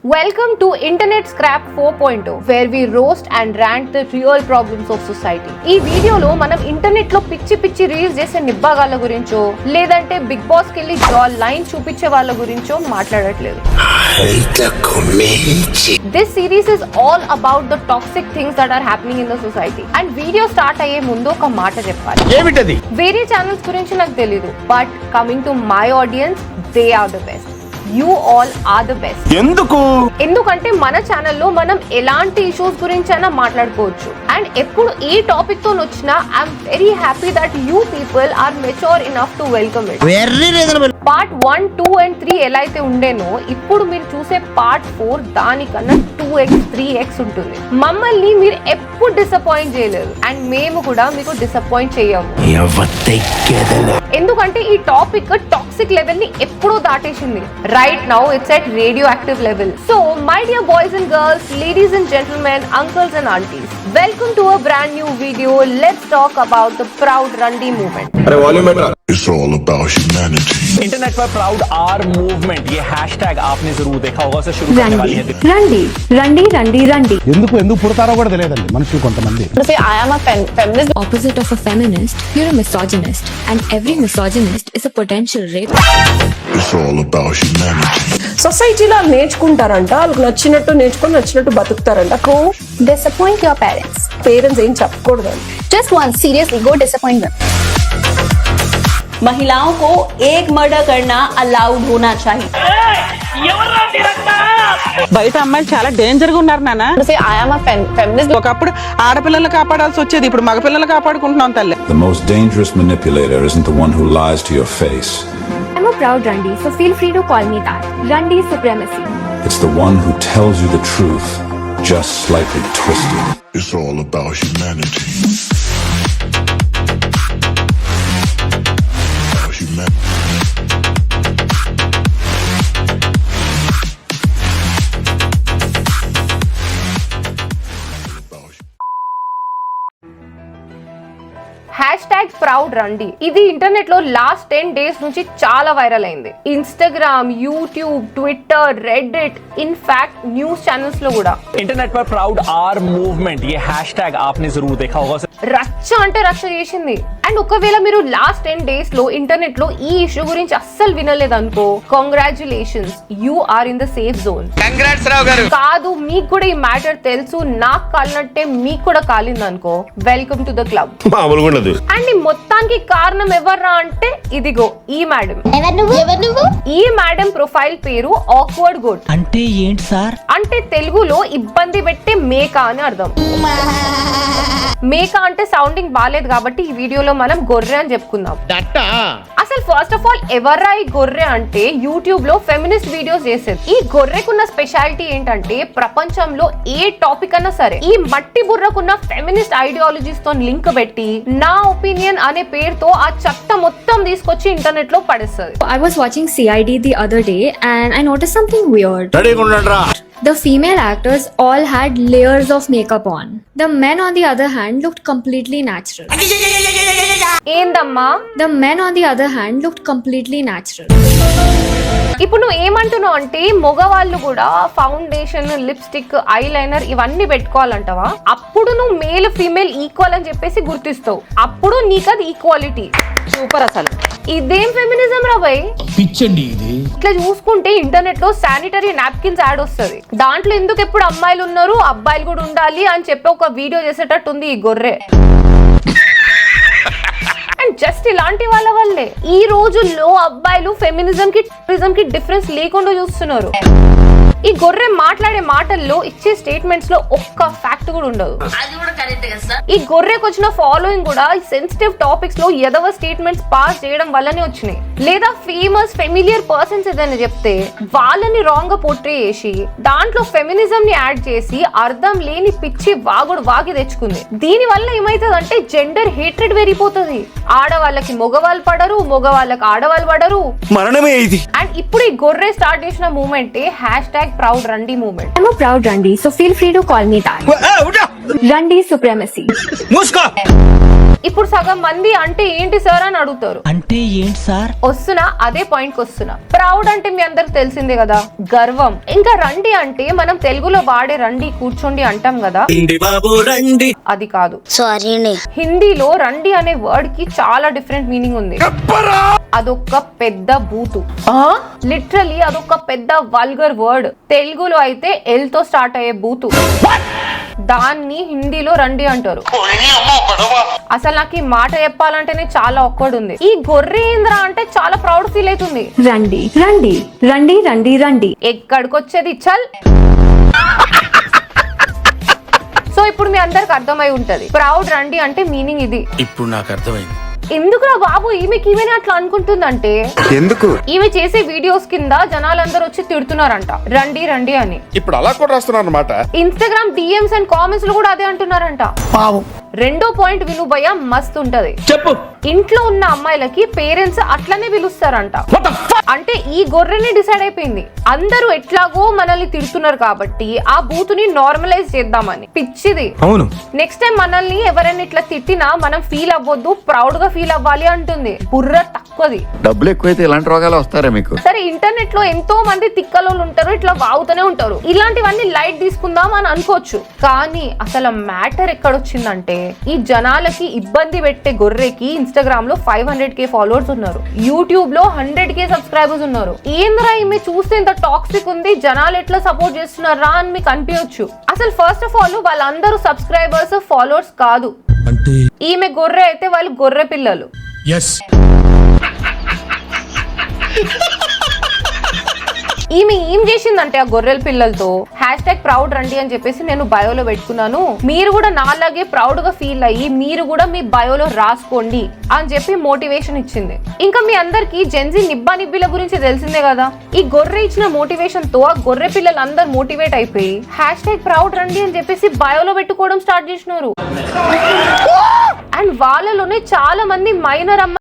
Welcome to Internet Scrap 4.0, where we roast and rant the real problems of society. ఈ వీడియోలో మనం internet లో పిచ్చి రీల్స్ చేసే నిబ్బాగాళ్ళ గురించో లేదంటే బిగ్ బాస్ కెళ్ళి జా లైన్ చూపించే వాళ్ళ గురించో మాట్లాడట్లేదు. This series is all about the toxic things that are happening in the society. And video start అయ్యే ముందు ఒక మాట చెప్పాలి. ఏమిటది? వేరే ఛానల్స్ గురించి నాకు తెలీదు, but coming to my audience, they are the best. You all are the best. ఎందుకంటే మన ఛానల్లో మనం ఎలాంటి ఇష్యూస్ గురించి అయినా మాట్లాడుకోవచ్చు. అండ్ ఎప్పుడు ఏ టాపిక్ తో వచ్చినా I'm very happy that you people are mature enough to welcome it. Part 1, 2 and 3 ఎలా అయితే ఉండేనో ఇప్పుడు మీరు చూసే పార్ట్ 4 దానికన్నా 2x 3x ఉంటుంది. మమ్మల్ని మీరు ఎప్పుడు డిసప్పాయింట్ చేయలేదు అండ్ మేము కూడా మీకు డిసప్పాయింట్ చేయము. ఎందుకంటే ఈ టాపిక్ టాక్సిక్ లెవెల్ ని ఎప్పుడో దాటేసింది. Right now it's at radioactive level. So my dear boys and girls, ladies and gentlemen, uncles and aunties, welcome to a brand new video. Let's talk about the Proud Randi movement. It's all about humanity. Internet पर proud are movement ये hashtag आपने जरूर देखा होगा. उसे शुरू करने वाली है రండి ఎందుకు పుడతారో కూడా తెలియదండి మనుషులు కొంతమంది. I am a feminist. Opposite of a feminist, you're a misogynist, and every misogynist is a potential rapist. It's all about humanity. సొసైటీలో నేర్చుకుంటారంట, వాళ్ళకి నచ్చినట్టు నేర్చుకొని నచ్చినట్టు బతుకుతారంట. Disappoint your parents. పేరెంట్స్ ఏం చెప్పకూడదు. Just once, seriously, go disappoint them. महिलाओं को एक मर्डर करना अलाउड होना चाहिए. బయట అమ్మాయిలు చాలా డేంజర్ గా ఉన్నారు నాన్న. I am a feminist. ఒకప్పుడు ఆడపిల్లలు కాపాడాల్సి వచ్చేది, ఇప్పుడు మగపిల్లలు కాపాడుకుంటున్నాం తల్లి. The most dangerous manipulator isn't the one who lies to your face. I'm a proud Randi, so feel free to call me that. Randi supremacy. It's the one who tells you the truth, just slightly twisted. It's all about humanity. Hashtag proud రండి ఇది internet లో last 10 days నుంచి చాలా viral అయింది. Instagram, YouTube, Twitter, Reddit, in fact news channels లో కూడా. Internet पर proud are movement ये हैशटैग आपने जरूर देखा होगा. రచ్చ అంటే రచ్చ చేసింది. అండ్ ఒకవేళ మీరు లాస్ట్ 10 days లో ఇంటర్నెట్ లో ఈ ఇష్యూ గురించి అస్సలు వినలేదు అనుకో, congratulations, you are in the safe zone. కాదు, మీకు కూడా ఈ మ్యాటర్ తెలుసు, నాకు కాలినట్టే మీకు కూడా కాలింది అనుకో, welcome to the club. And మొత్తానికి కారణం ఎవర్రా అంటే ఇదిగో ఈ మేడం. ఈ మేడం ప్రొఫైల్ పేరు ఆక్వర్డ్ గుడ్. అంటే ఏంటి సార్? అంటే తెలుగులో ఇబ్బంది పెట్టే మేక అని అర్థం. మేక అంటే సౌండింగ్ బాలేదు కాబట్టి ఈ వీడియోలో మనం గొర్రె అని చెప్పుకుందాం. అసలు ఫస్ట్ ఆఫ్ ఆల్ ఎవర్రా ఈ గొర్రె అంటే యూట్యూబ్ లో ఫెమినిస్ట్ వీడియోస్ చేసేది. ఈ గొర్రెకున్న స్పెషాలిటీ ఏంటంటే ప్రపంచంలో ఏ టాపిక్ అన్నా సరే ఈ మట్టి బుర్రకున్న ఫెమినిస్ట్ ఐడియాలజీస్ తో లింక్ పెట్టి నా ఒపీనియన్ అనే పేరుతో ఆ చెత్త మొత్తం తీసుకొచ్చి ఇంటర్నెట్ లో పడేస్తుంది. I was watching CID the other day and I noticed something weird. The female actors all had layers of makeup on. The men on the other hand looked completely natural. ఏందమ్మా? The men on the other hand looked completely natural. ఇప్పుడు నువ్వు ఏమంటున్నావు అంటే మగవాళ్ళు కూడా foundation, lipstick, eye liner ఇవన్నీ పెట్టుకోవాలంటవా? అప్పుడు నువ్వు మేల్ ఫీమేల్ ఈక్వల్ అని చెప్పేసి గుర్తిస్తావు. అప్పుడు నీకు అది ఈక్వాలిటీ. సూపర్. అసలు ఇదేం ఫెమినిజం రా భయ్? పిచ్చండి ఇది. ఇట్లా చూసుకుంటే ఇంటర్నెట్ లో శానిటరీ నాప్కిన్స్ యాడ్ వస్తుంది. దాంట్లో ఎందుకు ఎప్పుడు అమ్మాయిలు ఉన్నారు, అబ్బాయిలు కూడా ఉండాలి అని చెప్పి ఒక వీడియో చేసేటట్టు ఉంది ఈ గొర్రె. అండ్ జస్ట్ ఇలాంటి వాళ్ళ వల్లే ఈ రోజుల్లో అబ్బాయిలు ఫెమినిజం కి డిఫరెన్స్ లేకుండా చూస్తున్నారు. ఈ గొర్రె మాట్లాడే మాటల్లో ఇచ్చే స్టేట్మెంట్స్ లో ఒక్క ఫ్యాక్ట్ కూడా ఉండదు. ఈ గొర్రెకు వచ్చిన ఫాలోయింగ్ కూడా సెన్సిటివ్ టాపిక్స్ లో ఎదవ స్టేట్మెంట్స్ పాస్ చేయడం వల్లనే వచ్చినాయి. లేదా ఫేమస్ ఫెమిలియర్ పర్సన్స్ ఏదైనా చెప్తే వాళ్ళని రాంగ్ గా పోర్ట్రే చేసి దాంట్లో ఫెమినిజం ని యాడ్ చేసి అర్థం లేని పిచ్చి వాగి తెచ్చుకుంది. దీని వల్ల ఏమైతుందంటే జెండర్ హేట్రెడ్ పెరిగిపోతుంది. ఆడవాళ్ళకి మగవాళ్ళు పడరు, మగవాళ్ళకి ఆడవాళ్ళు పడరు. అండ్ ఇప్పుడు ఈ గొర్రె స్టార్ట్ చేసిన movement hashtag Proud Randi movement. I'm a proud Randi, so feel free to call me that. Randi supremacy. ఇప్పుడు సగం మంది అంటే ఏంటి సార్ అని అడుగుతారు. అంటే ఏంటి సార్? వస్తున్నా అదే పాయింట్ కి వస్తున్నా. ప్రౌడ్ అంటే మీ అందరికి తెలిసిందే కదా, గర్వం. ఇంకా రండి అంటే మనం తెలుగులో వాడే రండి కూర్చోండి అంటాం కదా, అది కాదు. హిందీలో రండి అనే వర్డ్ కి చాలా డిఫరెంట్ మీనింగ్ ఉంది. అదొక పెద్ద బూతు, లిటరలీ అదొక పెద్ద వల్గర్ వర్డ్. తెలుగులో అయితే ఎల్ తో స్టార్ట్ అయ్యే బూతు, దాన్ని హిందీలో రండి అంటారు. అసలు నాకు ఈ మాట చెప్పాలంటేనే చాలా ఆక్వర్డ్ ఉంది. ఈ గొర్రె ఏంద్ర అంటే చాలా ప్రౌడ్ ఫీల్ అవుతుంది. రండి రండి రండి రండి రండి. ఎక్కడికొచ్చేది చల్. సో ఇప్పుడు మీ అందరికి అర్థమై ఉంటది ప్రౌడ్ రండి అంటే మీనింగ్ ఇది. ఇప్పుడు నాకు అర్థమైంది. ఎందుకురా బాబు ఈమెనే అట్లా అనుకుంటుందంటే, ఎందుకు ఈమె చేసే వీడియోస్ కింద జనాలందరూ వచ్చి తిడుతున్నారంట రండి రండి అని. ఇప్పుడు అలా కూడా రాస్తున్నారు అన్నమాట. ఇన్స్టాగ్రామ్ డిఎంస్ అండ్ కామెంట్స్ లో కూడా అదే అంటున్నారంట. రెండో పాయింట్ విను భయ్య, మస్తు ఉంటది. చెప్పు. ఇంట్లో ఉన్న అమ్మాయిలకి పేరెంట్స్ అట్లనే పిలుస్తారంట. అంటే ఈ గొర్రెని డిసైడ్ అయిపోయింది, అందరూ ఎట్లాగో మనల్ని తిడుతున్నారు కాబట్టి ఆ బూతుని నార్మలైజ్ చేద్దామని. పిచ్చిది. అవును. నెక్స్ట్ టైం మనల్ని ఎవరైనా ఇట్లా తిట్టినా మనం ఫీల్ అవ్వద్దు, ప్రౌడ్ గా ఫీల్ అవ్వాలి అంటుంది. బుర్ర తక్కువది. డబ్బులు ఎక్కువైతే ఇలాంటి రోగాలు వస్తారా మీకు? సరే, ఇంటర్నెట్ లో ఎంతో మంది తిక్కలోళ్ళు ఉంటారు, ఇట్లా వాగుతూనే ఉంటారు. ఇలాంటివన్నీ లైట్ తీసుకుందాం అని అనుకోవచ్చు, కానీ అసలు మ్యాటర్ ఎక్కడొచ్చిందంటే, ఈ జనాలకి ఇబ్బంది పెట్టే గొర్రెకి ఇన్స్టాగ్రామ్ లో 500K ఫాలోవర్స్ ఉన్నారు, యూట్యూబ్ లో 100K సబ్స్క్రైబర్స్ ఉన్నారు. ఏంద్రా ఈమె చూస్తే ఇంత టాక్సిక్ ఉంది, జనాలు ఎట్లా సపోర్ట్ చేస్తున్నారా అని మీకు అనిపించచ్చు. అసలు ఫస్ట్ ఆఫ్ ఆల్ వాళ్ళందరూ సబ్స్క్రైబర్స్ ఫాలోవర్స్ కాదు. ఈమె గొర్రె అయితే వాళ్ళు గొర్రె పిల్లలు. ఈమె ఏం చేసిందంటే ఆ గొర్రెల పిల్లలతో #ప్రౌడ్ రండి అని చెప్పేసి నేను బయోలో పెట్టుకున్నాను, మీరు కూడా నాలాగే ప్రౌడ్ గా ఫీల్ అయ్యి మీరు కూడా మీ బయోలో రాసుకోండి అని చెప్పి మోటివేషన్ ఇచ్చింది. ఇంకా మీ అందరికి జెన్జీ నిబ్బా నిబ్బిల గురించి తెలిసిందే కదా. ఈ గొర్రె ఇచ్చిన మోటివేషన్ తో ఆ గొర్రె పిల్లలు అందరు మోటివేట్ అయిపోయి #ప్రౌడ్ రండి అని చెప్పేసి బయోలో పెట్టుకోవడం స్టార్ట్ చేసినారు. అండ్ వాళ్ళలోనే చాలా మంది మైనర్ అమ్మాయి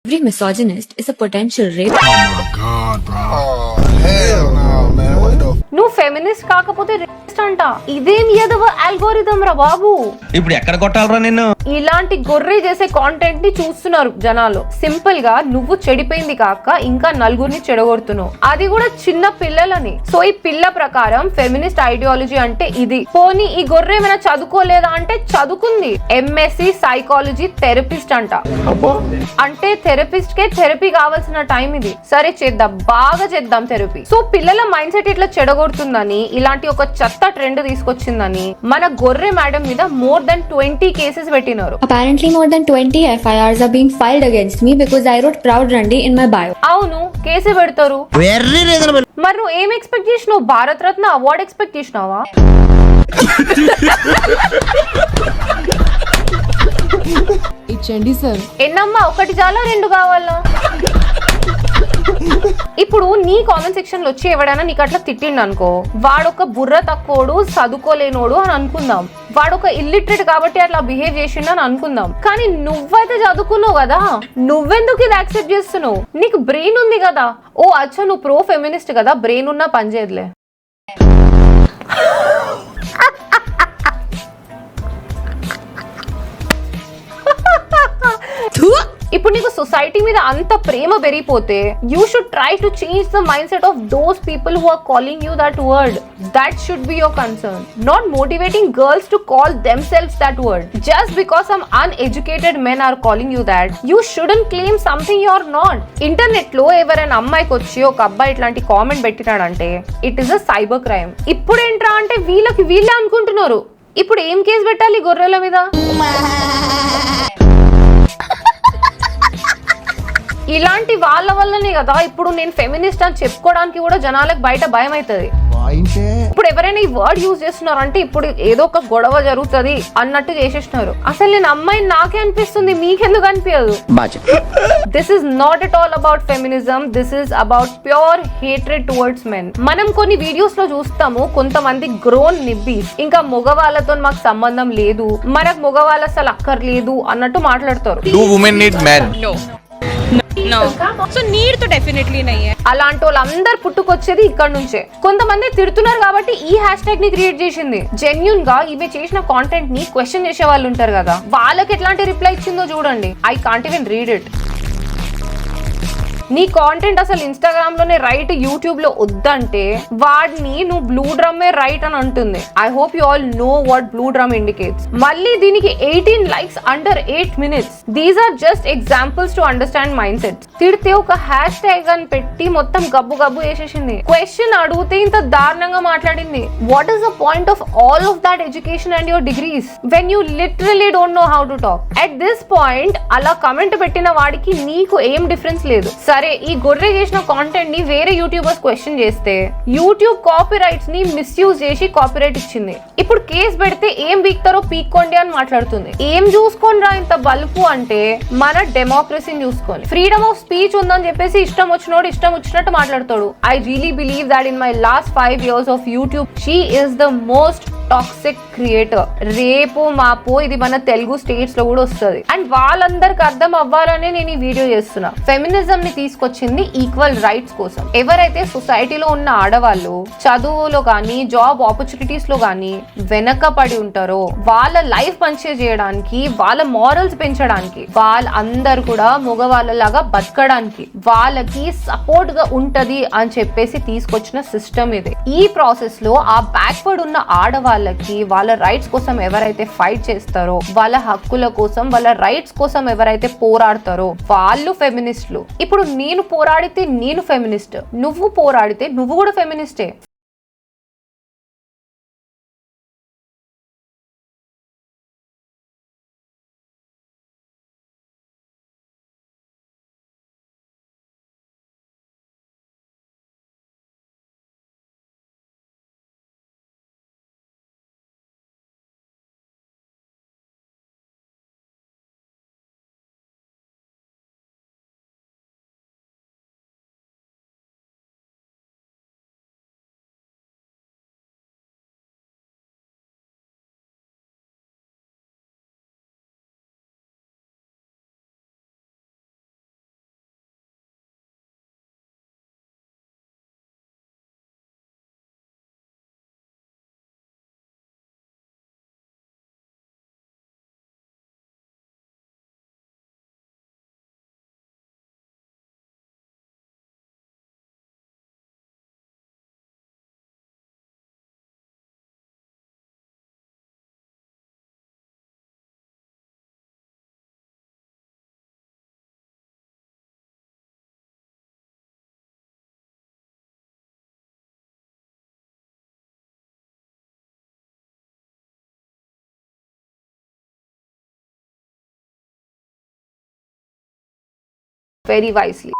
Every misogynist is a potential rape. నువ్వు ఫెమినిస్ట్ కాకపోతే రేపిస్ట్ అంట. ఇదేం ఏదో అల్గోరిథం రా బాబు. ఇప్పుడు ఎక్కడ కొట్టాలరా నిన్ను? ఇలాంటి గొర్రె చేసే కాంటెంట్ ని చూస్తున్నారు జనాలు. సింపుల్ గా నువ్వు చెడిపోయింది కాక ఇంకా నలుగురిని చెడగొడుతున్నావు, అది కూడా చిన్న పిల్లలని. సో ఈ పిల్ల ప్రకారం ఫెమినిస్ట్ ఐడియాలజీ అంటే ఇది. పోనీ ఈ గొర్రె ఏమైనా చదువుకోలేదా అంటే చదువుకుంది, MSc సైకాలజీ థెరపిస్ట్ అంట. అంటే థెరపిస్ట్ కే థెరపీ కావాల్సిన టైం ఇది. సరే చేద్దాం, బాగా చేద్దాం థెరపీ. సో పిల్లల మైండ్ సెట్ ఇట్లా చెడగొడుతుందని, ఇలాంటి ఒక చెత్త ట్రెండ్ తీసుకొచ్చిందని మన గొర్రె మేడం మీద more than 20 కేసెస్ పెట్టినారు. Apparently more than 20 FIRs are being filed against me because I wrote proud Randi in my bio. అవును, కేసు పెడతారు. మరి నువ్వు ఏం ఎక్స్పెక్ట్ చేసినావు? భారత రత్న అవార్డ్ ఎక్స్పెక్ట్ చేసినావా? ఇచ్చండి సార్. ఎన్నమ్మా, ఒకటి చాలా రెండు కావాలా? ఇప్పుడు నీ కామెంట్ సెక్షన్ లో వచ్చి ఎవడైనా నీకు అట్లా తిట్టిండు అనుకో, వాడొక బుర్ర తక్కువడు చదువుకోలేనోడు అని అనుకుందాం. వాడు ఒక ఇల్లిటరేట్ కాబట్టి అట్లా బిహేవ్ చేసిండు అని అనుకుందాం. కానీ నువ్వైతే చదువుకున్నావు కదా, నువ్వెందుకు ఇది యాక్సెప్ట్ చేస్తున్నావు? నీకు బ్రెయిన్ ఉంది కదా. ఓ అచ్చా, నువ్వు ప్రో ఫెమినిస్ట్ కదా, బ్రెయిన్ ఉన్నా పనిచేయదులే. ఇప్పుడు నీకు సొసైటీ మీద అంత ప్రేమ పెరిగిపోతే you should try to change the mind set of those people who are calling you that word. That should be your concern, not motivating girls to call themselves that word. Just because some uneducated men are calling you that, you shouldn't claim something you are not. Internet లో ఎవరైనా అమ్మాయికి వచ్చి ఒక అబ్బాయి ఇట్లాంటి comment పెట్టినాడంటే it is a cyber crime. ఇప్పుడు ఏంట్రా అంటే వీళ్ళే అనుకుంటున్నారు. ఇప్పుడు ఏం కేసు పెట్టాలి గొర్రెల మీద? ఇలాంటి వాళ్ళ వల్లనే కదా ఇప్పుడు నేను ఫెమినిస్ట్ అని చెప్పుకోవడానికి కూడా జనాలకు బయట భయం అవుతుంది. ఇప్పుడు ఎవరైనా ఈ వర్డ్ యూజ్ చేస్తున్నారు అంటే ఇప్పుడు ఏదో ఒక గొడవ జరుగుతుంది అన్నట్టు చేసేస్తున్నారు. అసలు నేను అమ్మాయిని నాకే అనిపిస్తుంది, మీకెందుకు అనిపించదు? This is not at all about feminism, this is about pure hatred towards men. మనం కొన్ని వీడియోస్ లో చూస్తాము, కొంతమంది గ్రోన్ నిబ్బీస్ ఇంకా మగవాళ్ళతో మాకు సంబంధం లేదు, మనకు మగవాళ్ళు అసలు అక్కర్లేదు అన్నట్టు మాట్లాడతారు. అలాంటి వాళ్ళందరూ పుట్టుకొచ్చేది ఇక్కడ నుంచే. కొంతమంది తిడుతున్నారు కాబట్టి ఈ హ్యాష్ ట్యాగ్ ని క్రియేట్ చేసింది. జెన్యూన్ గా ఈమె చేసిన కాంటెంట్ ని క్వశ్చన్ చేసే వాళ్ళు ఉంటారు కదా, వాళ్ళకి ఎట్లాంటి రిప్లై ఇచ్చిందో చూడండి. I can't even read it. నీ కాంటెంట్ అసలు ఇన్స్టాగ్రామ్ లోనే రైట్, యూట్యూబ్ లో వద్దంటే వాడిని నువ్వు బ్లూ డ్రమ్మే రైట్ అని అంటుంది. I hope you all know what blue drum indicates. మళ్ళీ దీనికి 18 likes under 8 minutes. These are just examples to understand mindsets. తిడితే ఒక హ్యాష్ ట్యాగ్ అని పెట్టి మొత్తం గబ్బు వేసేసింది. క్వశ్చన్ అడిగితే ఇంత దారుణంగా మాట్లాడింది. What is the point of all of that education and your degrees when you literally don't know how to talk? At this point అలా కమెంట్ పెట్టిన వాడికి నీకు ఏం డిఫరెన్స్ లేదు. సరే, ఈ గొర్రె చేసిన కాంటెంట్ ని వేరే యూట్యూబర్స్ క్వశ్చన్ చేస్తే యూట్యూబ్ కాపీ రైట్స్ ని మిస్యూజ్ చేసి కాపీరైట్ ఇచ్చింది. ఇప్పుడు కేసు పెడితే ఏం వీక్తారో పీక్కోండి అని మాట్లాడుతుంది. ఏం చూసుకోండి రా ఇంత బల్పు అంటే? మన డెమోక్రసీని చూసుకొని ఫ్రీడమ్ ఆఫ్ స్పీచ్ ఉందని చెప్పేసి ఇష్టం వచ్చినోడు ఇష్టం వచ్చినట్టు మాట్లాడతాడు. I really believe that in my last 5 years of YouTube she is the most toxic creator. రేపు మాపో ఇది మన తెలుగు స్టేట్స్ లో కూడా వస్తుంది. అండ్ వాళ్ళందరికి అర్థం అవ్వాలనే నేను ఈ వీడియో చేస్తున్నా. ఫెమినిజం ని తీసుకొచ్చింది ఈక్వల్ రైట్స్ కోసం. ఎవరైతే సొసైటీలో ఉన్న ఆడవాళ్ళు చదువులో కానీ జాబ్ ఆపర్చునిటీస్ లో కానీ వెనకపడి ఉంటారో వాళ్ళ లైఫ్ మంచిగా చేయడానికి, వాళ్ళ మారల్స్ పెంచడానికి, వాళ్ళందరూ కూడా మగవాళ్ళలాగా బతకడానికి వాళ్ళకి సపోర్ట్ గా ఉంటది అని చెప్పేసి తీసుకొచ్చిన సిస్టమ్ ఇది. ఈ ప్రాసెస్ లో ఆ బ్యాక్వర్డ్ ఉన్న ఆడవాళ్ళకి వాళ్ళ రైట్స్ కోసం ఎవరైతే ఫైట్ చేస్తారో, వాళ్ళ హక్కుల కోసం, వాళ్ళ రైట్స్ కోసం ఎవరైతే పోరాడతారో వాళ్ళు ఫెమినిస్టులు. ఇప్పుడు నేను పోరాడితే నేను ఫెమినిస్ట్, నువ్వు పోరాడితే నువ్వు కూడా ఫెమినిస్టే. Very wisely.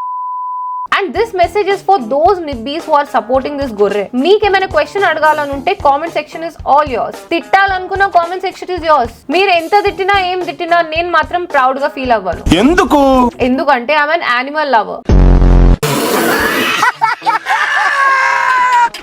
And this message is for those nibbies who are supporting this gorre. మీకేమైనా క్వశ్చన్ అడగాలనుంటే comment section is all yours. తిట్టాలనుకున్న కామెంట్ సెక్షన్ ఇస్ యోర్స్. మీరు ఎంత తిట్టినా ఏం తిట్టినా నేను మాత్రం ప్రౌడ్ గా ఫీల్ అవ్వను. ఎందుకంటే I am an animal lover.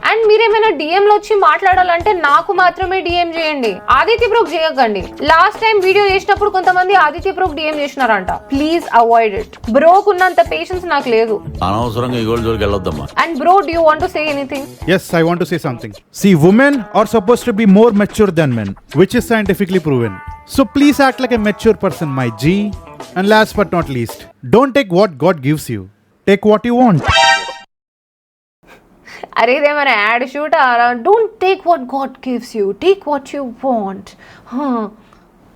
And మీరు ఏమైనా DM లో వచ్చి మాట్లాడాలంటే నాకు మాత్రమే DM చేయండి, ఆదిత్య బ్రోక్ చేయకండి. లాస్ట్ టైం వీడియో చేసినప్పుడు కొంతమంది ఆదిత్య బ్రోక్ DM చేసినారంట. Please avoid it. బ్రోక్ ఉన్నంత పేషెన్స్ నాకు లేదు. అనవసరంగా ఈ గోల్ జోలికి వెళ్ళొద్దమ్మా. And bro, do you want to say anything? Yes, I want to say something. See, women are supposed to be more mature than men, which is scientifically proven. So please act like a mature person, my G. And last but not least, don't take what God gives you. Take what you want. అరే ఇదేమైనా ad shoot ఆరా? Don't take what God gives you, take what you want.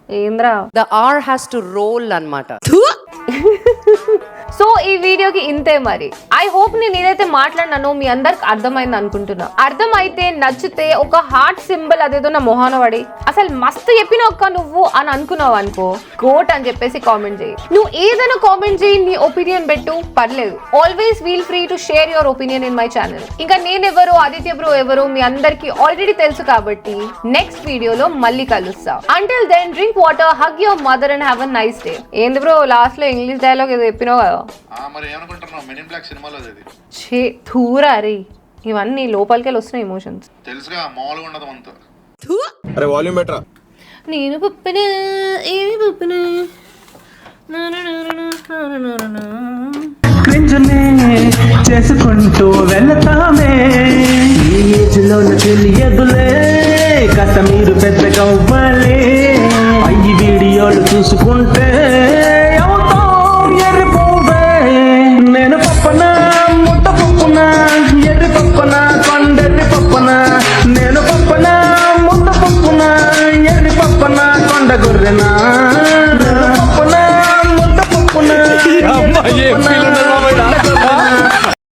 ఏంద్రా the R has to roll అన్నమాట. So ఈ వీడియోకి ఇంతే మరి. I hope నేను ఏదైతే మాట్లాడినానో మీ అందరికి అర్థమైంది అనుకుంటున్నా. అర్థమైతే నచ్చితే ఒక హార్ట్ సింబల్ అదేదో నా మొహాన పడి అసలు మస్తు చెప్పిన ఒక్క నువ్వు అని అనుకున్నావు అనుకో, కోట్ అని చెప్పేసి కామెంట్ చేయి. నువ్వు ఏదైనా కామెంట్ చేయి, నీ ఒపీనియన్ పెట్టు, పర్లేదు. Always feel free to share your opinion in my channel. ఇంకా నేనెవరు, ఆదిత్య బ్రో ఎవరు మీ అందరికి ఆల్రెడీ తెలుసు కాబట్టి నెక్స్ట్ వీడియోలో మళ్ళీ కలుస్తా. Until then drink water, hug your mother and have a nice day. ఏంది బ్రో లాస్ట్ లో ఇంగ్లీష్ డైలాగ్ ఏదో చెప్పినావు కదా? ఛే థూరా రే, ఇవన్నీ లోపలికెళ్ళి వస్తున్నాయి ఎమోషన్స్. నేను పప్పున ఏమి పప్పున చేసుకుంటూ వెళతామే, ఈ ఏజ్ లో తెలియదులే, కాస్త మీరు పెద్దగా అవ్వాలి. ఈ వీడియోలు చూసుకుంటే నేను పప్పన ముద్ద పప్పున, ఎర్రి పప్పన, కొండెర్రి పప్పన. నేను పప్పన ముద్ద పప్పున, ఎర్రి పప్పన, కొండ గొర్రెన.